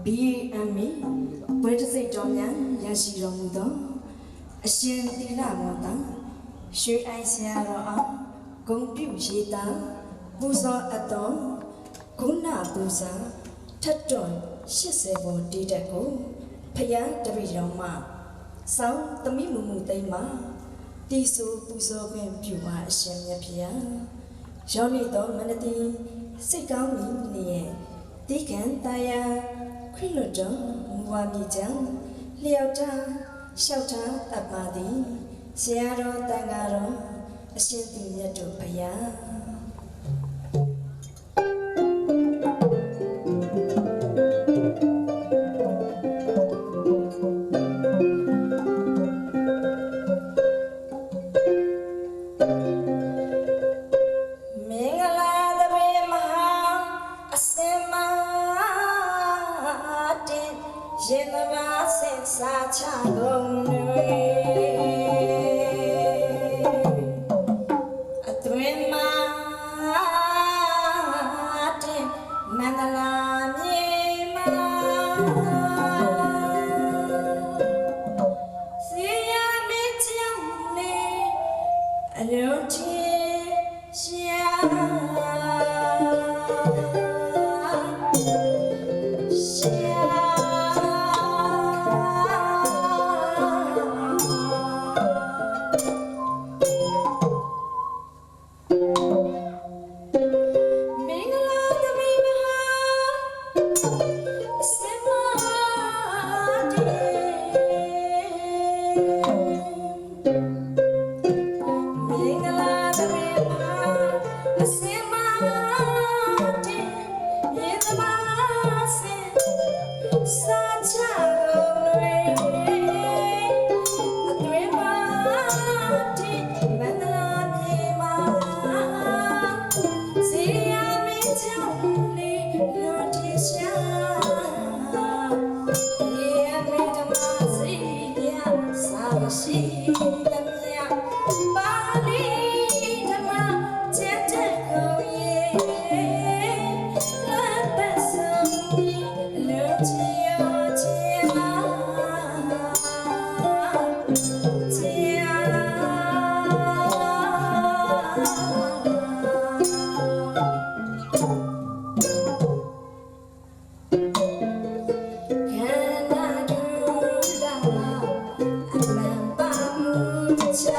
BME ဘွဲတစိတ်တော်များရရှိတော်မူသောအရှင်သီလမောတာရွှေအိုင်ဆရာတော်အောင်ဂုဏ်ပြုရေးသားပူဇော်အပ်သောဂုဏပူဇာထတ်တွန်80ပေါ်တေးတက်ကိုဖယားတပည့်တော်မှစောင်းသမီးမူမူသိမ့်မှာတီဆူပူဇော်ခွင့်ပြုပါအရှင်မြတ်ဖယားရောနေသောမနတိစိတ်ကောင်းမိနေရဲ့တိခံတယာခွင့်လွတ်တော်မူဝါမြေကြောင့်လျောက်တာလျှောက်တာတတ်ပါသည်ဆရာတော်တန်ဃာတော်အရှင်သူမြတ်တို့ဖယားရင်မပါစင်စားချကုန်တွေအတွင်မှာတင်မန္တလာမြေမှာစီရမင်းချောင်းလေးအလုံးချေရှာရှိသမျှပါဠိဓမ္မကျက်တဲ့ကိုရဲ့လက်ပတ်ဆုံးလူချီရောချီမာချီချ